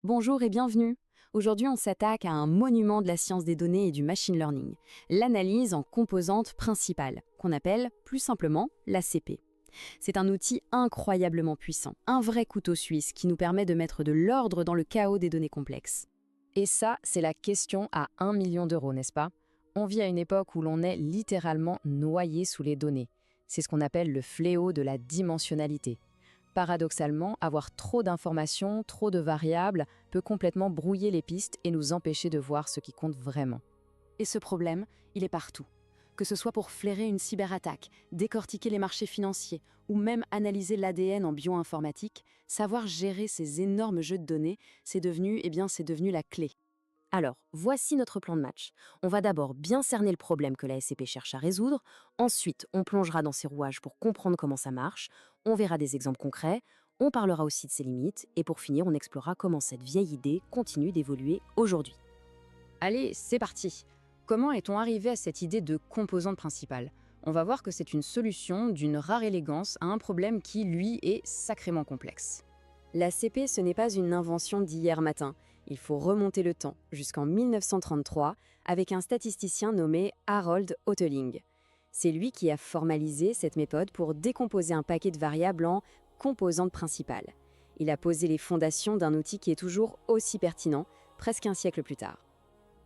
Bonjour et bienvenue. Aujourd'hui, on s'attaque à un monument de la science des données et du machine learning, l'analyse en composantes principales, qu'on appelle plus simplement l'ACP. C'est un outil incroyablement puissant, un vrai couteau suisse qui nous permet de mettre de l'ordre dans le chaos des données complexes. Et ça, c'est la question à 1 million d'euros, n'est-ce pas? On vit à une époque où l'on est littéralement noyé sous les données. C'est ce qu'on appelle le fléau de la dimensionnalité. Paradoxalement, avoir trop d'informations, trop de variables, peut complètement brouiller les pistes et nous empêcher de voir ce qui compte vraiment. Et ce problème, il est partout. Que ce soit pour flairer une cyberattaque, décortiquer les marchés financiers ou même analyser l'ADN en bioinformatique, savoir gérer ces énormes jeux de données, c'est devenu la clé. Alors, voici notre plan de match. On va d'abord bien cerner le problème que la SCP cherche à résoudre, ensuite on plongera dans ses rouages pour comprendre comment ça marche, on verra des exemples concrets, on parlera aussi de ses limites, et pour finir on explorera comment cette vieille idée continue d'évoluer aujourd'hui. Allez, c'est parti! Comment est-on arrivé à cette idée de composante principale? On va voir que c'est une solution d'une rare élégance à un problème qui, lui, est sacrément complexe. L'ACP, ce n'est pas une invention d'hier matin. Il faut remonter le temps, jusqu'en 1933, avec un statisticien nommé Harold Hotelling. C'est lui qui a formalisé cette méthode pour décomposer un paquet de variables en composantes principales. Il a posé les fondations d'un outil qui est toujours aussi pertinent, presque un siècle plus tard.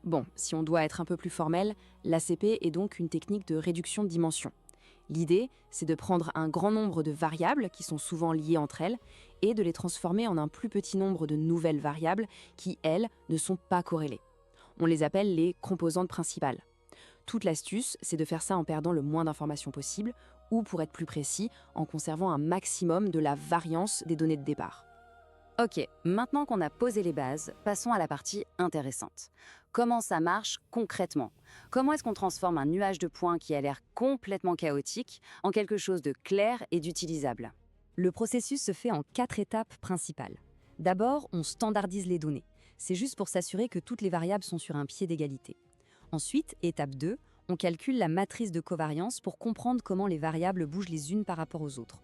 Bon, si on doit être un peu plus formel, l'ACP est donc une technique de réduction de dimension. L'idée, c'est de prendre un grand nombre de variables qui sont souvent liées entre elles et de les transformer en un plus petit nombre de nouvelles variables qui, elles, ne sont pas corrélées. On les appelle les composantes principales. Toute l'astuce, c'est de faire ça en perdant le moins d'informations possible ou, pour être plus précis, en conservant un maximum de la variance des données de départ. Ok, maintenant qu'on a posé les bases, passons à la partie intéressante. Comment ça marche concrètement? Comment est-ce qu'on transforme un nuage de points qui a l'air complètement chaotique en quelque chose de clair et d'utilisable? Le processus se fait en 4 étapes principales. D'abord, on standardise les données. C'est juste pour s'assurer que toutes les variables sont sur un pied d'égalité. Ensuite, étape 2, on calcule la matrice de covariance pour comprendre comment les variables bougent les unes par rapport aux autres.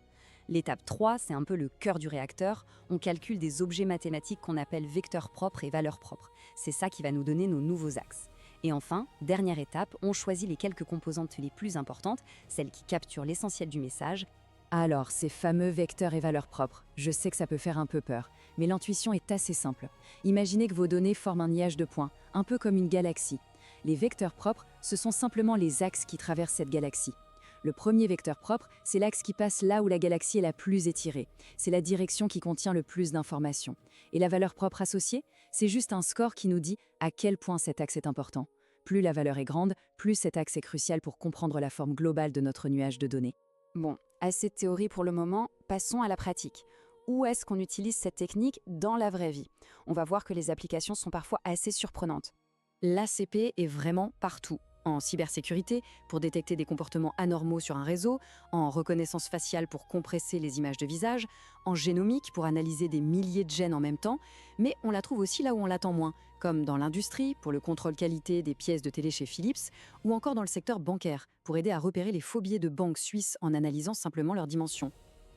L'étape 3, c'est un peu le cœur du réacteur. On calcule des objets mathématiques qu'on appelle vecteurs propres et valeurs propres. C'est ça qui va nous donner nos nouveaux axes. Et enfin, dernière étape, on choisit les quelques composantes les plus importantes, celles qui capturent l'essentiel du message. Alors, ces fameux vecteurs et valeurs propres, je sais que ça peut faire un peu peur, mais l'intuition est assez simple. Imaginez que vos données forment un nuage de points, un peu comme une galaxie. Les vecteurs propres, ce sont simplement les axes qui traversent cette galaxie. Le premier vecteur propre, c'est l'axe qui passe là où la galaxie est la plus étirée. C'est la direction qui contient le plus d'informations. Et la valeur propre associée, c'est juste un score qui nous dit à quel point cet axe est important. Plus la valeur est grande, plus cet axe est crucial pour comprendre la forme globale de notre nuage de données. Bon, assez de théorie pour le moment, passons à la pratique. Où est-ce qu'on utilise cette technique dans la vraie vie? On va voir que les applications sont parfois assez surprenantes. L'ACP est vraiment partout. En cybersécurité, pour détecter des comportements anormaux sur un réseau, en reconnaissance faciale pour compresser les images de visage, en génomique pour analyser des milliers de gènes en même temps, mais on la trouve aussi là où on l'attend moins, comme dans l'industrie, pour le contrôle qualité des pièces de télé chez Philips, ou encore dans le secteur bancaire, pour aider à repérer les faux billets de banques suisses en analysant simplement leurs dimensions.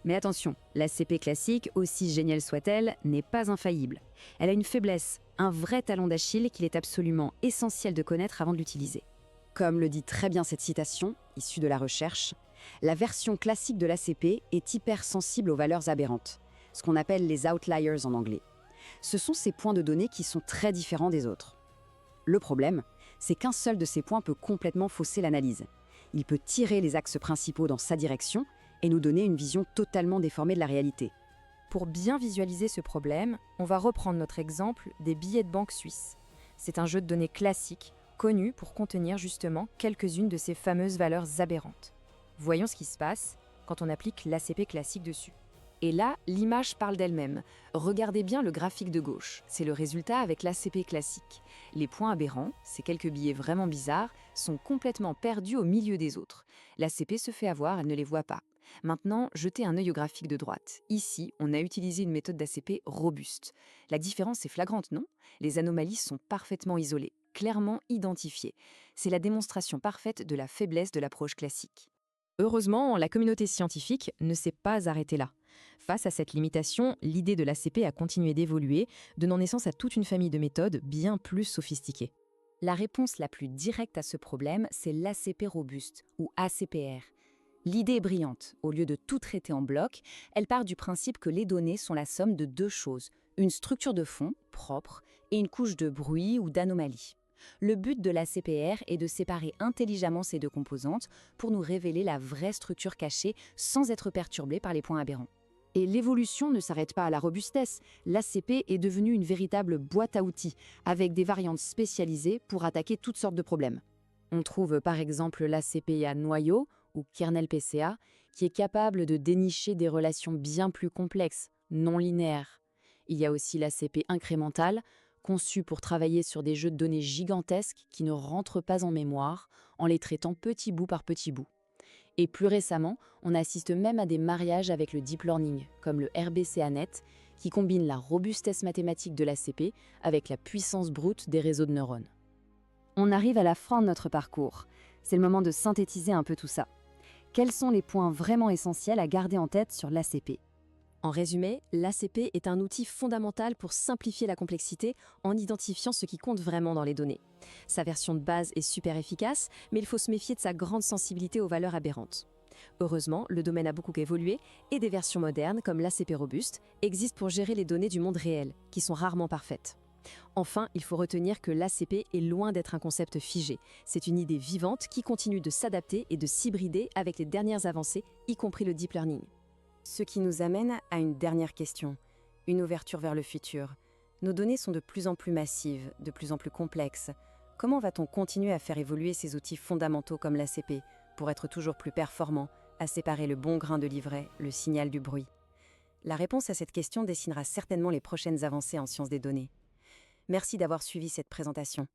Mais attention, l'ACP classique, aussi géniale soit-elle, n'est pas infaillible. Elle a une faiblesse, un vrai talon d'Achille qu'il est absolument essentiel de connaître avant de l'utiliser. Comme le dit très bien cette citation, issue de la recherche, la version classique de l'ACP est hypersensible aux valeurs aberrantes, ce qu'on appelle les outliers en anglais. Ce sont ces points de données qui sont très différents des autres. Le problème, c'est qu'un seul de ces points peut complètement fausser l'analyse. Il peut tirer les axes principaux dans sa direction et nous donner une vision totalement déformée de la réalité. Pour bien visualiser ce problème, on va reprendre notre exemple des billets de banque suisses. C'est un jeu de données classique, connu pour contenir justement quelques-unes de ces fameuses valeurs aberrantes. Voyons ce qui se passe quand on applique l'ACP classique dessus. Et là, l'image parle d'elle-même. Regardez bien le graphique de gauche, c'est le résultat avec l'ACP classique. Les points aberrants, ces quelques billets vraiment bizarres, sont complètement perdus au milieu des autres. L'ACP se fait avoir, elle ne les voit pas. Maintenant, jetez un œil au graphique de droite. Ici, on a utilisé une méthode d'ACP robuste. La différence est flagrante, non? Les anomalies sont parfaitement isolées, clairement identifiées. C'est la démonstration parfaite de la faiblesse de l'approche classique. Heureusement, la communauté scientifique ne s'est pas arrêtée là. Face à cette limitation, l'idée de l'ACP a continué d'évoluer, donnant naissance à toute une famille de méthodes bien plus sophistiquées. La réponse la plus directe à ce problème, c'est l'ACP robuste, ou ACPR. L'idée est brillante. Au lieu de tout traiter en bloc, elle part du principe que les données sont la somme de deux choses, une structure de fond, propre, et une couche de bruit ou d'anomalies. Le but de l'ACPR est de séparer intelligemment ces deux composantes pour nous révéler la vraie structure cachée sans être perturbée par les points aberrants. Et l'évolution ne s'arrête pas à la robustesse. L'ACP est devenue une véritable boîte à outils, avec des variantes spécialisées pour attaquer toutes sortes de problèmes. On trouve par exemple l'ACP à noyau, ou kernel PCA, qui est capable de dénicher des relations bien plus complexes, non linéaires. Il y a aussi l'ACP incrémental, conçu pour travailler sur des jeux de données gigantesques qui ne rentrent pas en mémoire, en les traitant petit bout par petit bout. Et plus récemment, on assiste même à des mariages avec le deep learning, comme le RBCANet, qui combine la robustesse mathématique de l'ACP avec la puissance brute des réseaux de neurones. On arrive à la fin de notre parcours. C'est le moment de synthétiser un peu tout ça. Quels sont les points vraiment essentiels à garder en tête sur l'ACP ? En résumé, l'ACP est un outil fondamental pour simplifier la complexité en identifiant ce qui compte vraiment dans les données. Sa version de base est super efficace, mais il faut se méfier de sa grande sensibilité aux valeurs aberrantes. Heureusement, le domaine a beaucoup évolué et des versions modernes, comme l'ACP robuste, existent pour gérer les données du monde réel, qui sont rarement parfaites. Enfin, il faut retenir que l'ACP est loin d'être un concept figé. C'est une idée vivante qui continue de s'adapter et de s'hybrider avec les dernières avancées, y compris le deep learning. Ce qui nous amène à une dernière question, une ouverture vers le futur. Nos données sont de plus en plus massives, de plus en plus complexes. Comment va-t-on continuer à faire évoluer ces outils fondamentaux comme l'ACP pour être toujours plus performants, à séparer le bon grain de livret, le signal du bruit? La réponse à cette question dessinera certainement les prochaines avancées en sciences des données. Merci d'avoir suivi cette présentation.